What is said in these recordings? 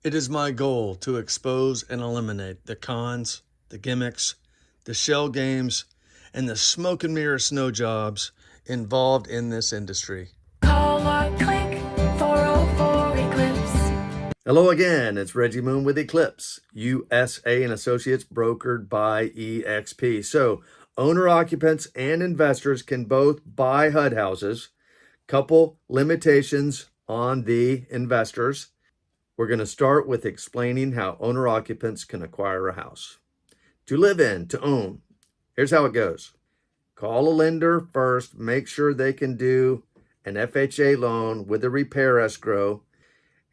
It is my goal to expose and eliminate the cons, the gimmicks, the shell games, and the smoke and mirror snow jobs involved in this industry. Call or click 404 Eclipse. Hello again, it's Reggie Moon with Eclipse, USA and Associates, brokered by eXp. So, owner occupants and investors can both buy HUD houses. Couple limitations on the investors. We're going to start with explaining how owner occupants can acquire a house. To live in, to own. Here's how it goes. Call a lender first, make sure they can do an FHA loan with a repair escrow.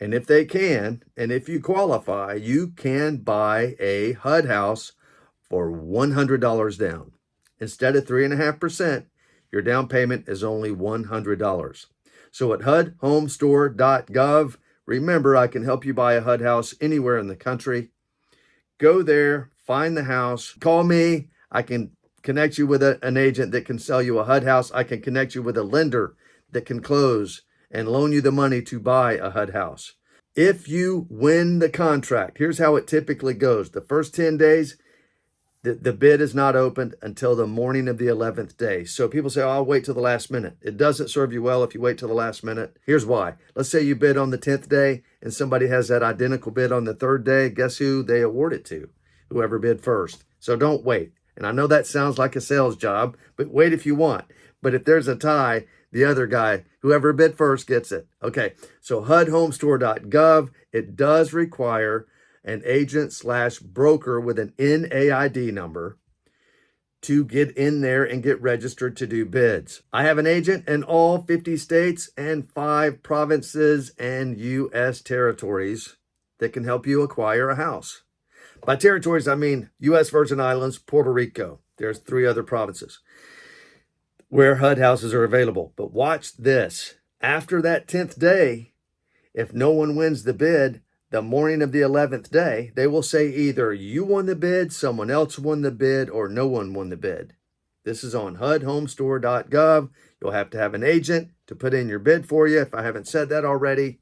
And if they can, and if you qualify, you can buy a HUD house for $100 down. Instead of 3.5%, your down payment is only $100. So at HUDhomestore.gov, remember, I can help you buy a HUD house anywhere in the country. Go there, find the house, call me. I can connect you with an agent that can sell you a HUD house. I can connect you with a lender that can close and loan you the money to buy a HUD house. If you win the contract, here's how it typically goes. The first 10 days, the bid is not opened until the morning of the 11th day. So people say, oh, I'll wait till the last minute. It doesn't serve you well if you wait till the last minute. Here's why. Let's say you bid on the 10th day and somebody has that identical bid on the 3rd day. Guess who they award it to? Whoever bid first. So don't wait. And I know that sounds like a sales job, but wait if you want. But if there's a tie, the other guy, whoever bid first, gets it. Okay, so HUDhomestore.gov, it does require an agent/broker with an NAID number to get in there and get registered to do bids. I have an agent in all 50 states and 5 provinces and U.S. territories that can help you acquire a house. By territories, I mean U.S. Virgin Islands, Puerto Rico. There's 3 other provinces where HUD houses are available. But watch this. After that 10th day, if no one wins the bid, the morning of the 11th day, they will say either you won the bid, someone else won the bid, or no one won the bid. This is on HUDhomestore.gov. You'll have to have an agent to put in your bid for you, if I haven't said that already.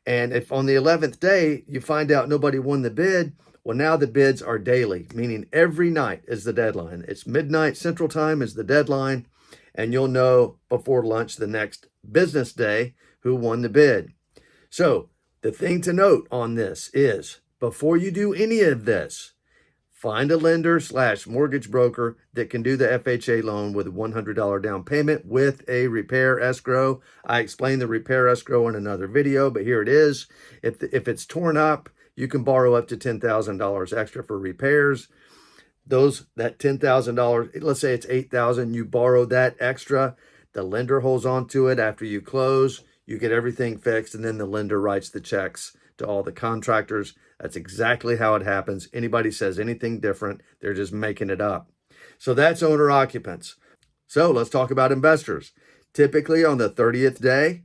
And if on the 11th day you find out nobody won the bid, well, now the bids are daily, meaning every night is the deadline. It's midnight Central Time is the deadline, and you'll know before lunch the next business day who won the bid. So, the thing to note on this is, before you do any of this, find a lender/mortgage broker that can do the FHA loan with a $100 down payment with a repair escrow. I explained the repair escrow in another video, but here it is. If it's torn up, you can borrow up to $10,000 extra for repairs. That $10,000, let's say it's $8,000, you borrow that extra. The lender holds on to it after you close. You get everything fixed, and then the lender writes the checks to all the contractors. That's exactly how it happens. Anybody says anything different, they're just making it up. So that's owner occupants. So let's talk about investors. Typically on the 30th day,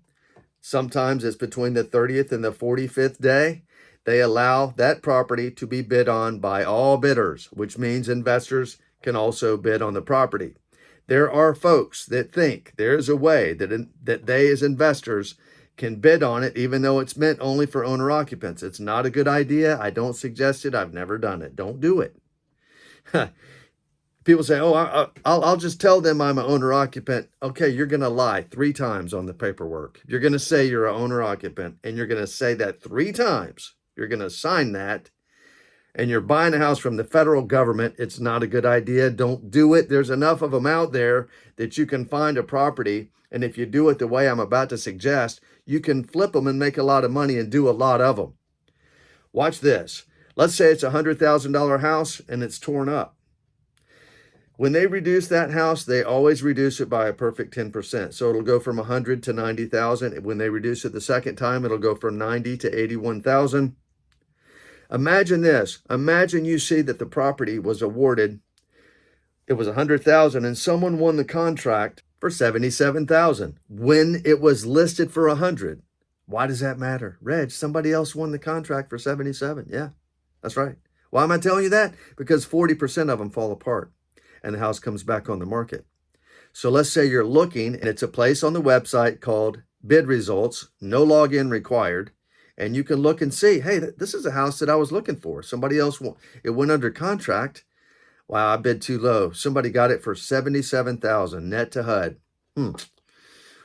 sometimes it's between the 30th and the 45th day, they allow that property to be bid on by all bidders, which means investors can also bid on the property. There are folks that think there's a way that they as investors can bid on it, even though it's meant only for owner occupants. It's not a good idea. I don't suggest it. I've never done it. Don't do it. People say, oh, I'll just tell them I'm an owner occupant. Okay, you're going to lie 3 times on the paperwork. You're going to say you're an owner occupant, and you're going to say that 3 times. You're going to sign that. And you're buying a house from the federal government, it's not a good idea. Don't do it. There's enough of them out there that you can find a property. And if you do it the way I'm about to suggest, you can flip them and make a lot of money and do a lot of them. Watch this. Let's say it's a $100,000 house and it's torn up. When they reduce that house, they always reduce it by a perfect 10%. So it'll go from 100 to 90,000. When they reduce it the second time, it'll go from 90 to 81,000. Imagine this. Imagine you see that the property was awarded, it was 100,000, and someone won the contract for 77,000 when it was listed for 100. Why does that matter? Reg, somebody else won the contract for 77. Yeah, that's right. Why am I telling you that? Because 40% of them fall apart and the house comes back on the market. So let's say you're looking, and it's a place on the website called Bid Results, no login required. and you can look and see, hey, this is a house that I was looking for. Somebody else, it went under contract. Wow, I bid too low. Somebody got it for $77,000 net to HUD.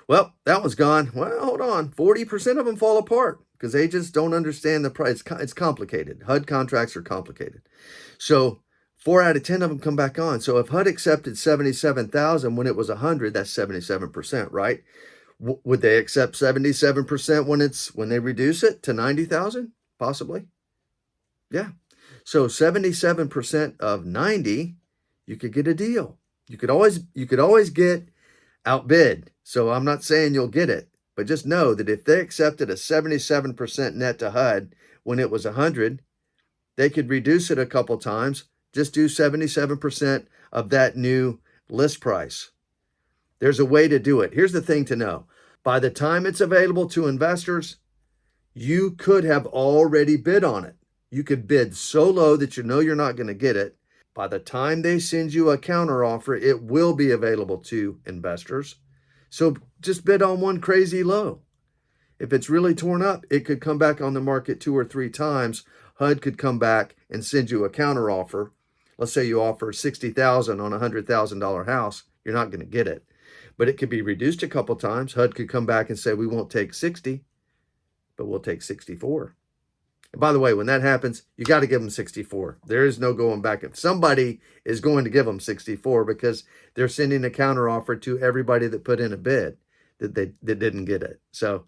Well, that one's gone. Well, hold on. 40% of them fall apart because agents don't understand the price. It's complicated. HUD contracts are complicated. So 4 out of 10 of them come back on. So if HUD accepted 77,000 when it was 100, that's 77%, right? Would they accept 77% when they reduce it to 90,000? Possibly. Yeah. So 77% of 90, you could get a deal. You could always get outbid. So I'm not saying you'll get it, but just know that if they accepted a 77% net to HUD when it was 100, they could reduce it a couple times. Just do 77% of that new list price. There's a way to do it. Here's the thing to know. By the time it's available to investors, you could have already bid on it. You could bid so low that you know you're not going to get it. By the time they send you a counteroffer, it will be available to investors. So just bid on one crazy low. If it's really torn up, it could come back on the market 2 or 3 times. HUD could come back and send you a counteroffer. Let's say you offer $60,000 on a $100,000 house. You're not going to get it. But it could be reduced a couple times. HUD could come back and say, we won't take 60, but we'll take 64. And by the way, when that happens, you got to give them 64. There is no going back. If somebody is going to give them 64 because they're sending a counteroffer to everybody that put in a bid that didn't get it. So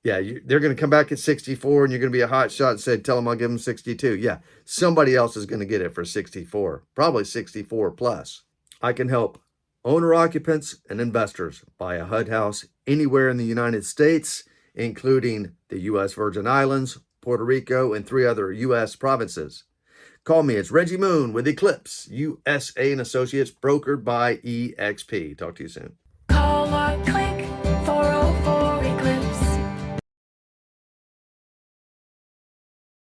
yeah, they're going to come back at 64 and you're going to be a hot shot and say, tell them I'll give them 62. Yeah, somebody else is going to get it for 64, probably 64 plus. I can help owner occupants and investors buy a HUD house anywhere in the United States, including the U.S. Virgin Islands, Puerto Rico, and 3 other U.S. provinces. Call me. It's Reggie Moon with Eclipse, USA and Associates, brokered by EXP. Talk to you soon.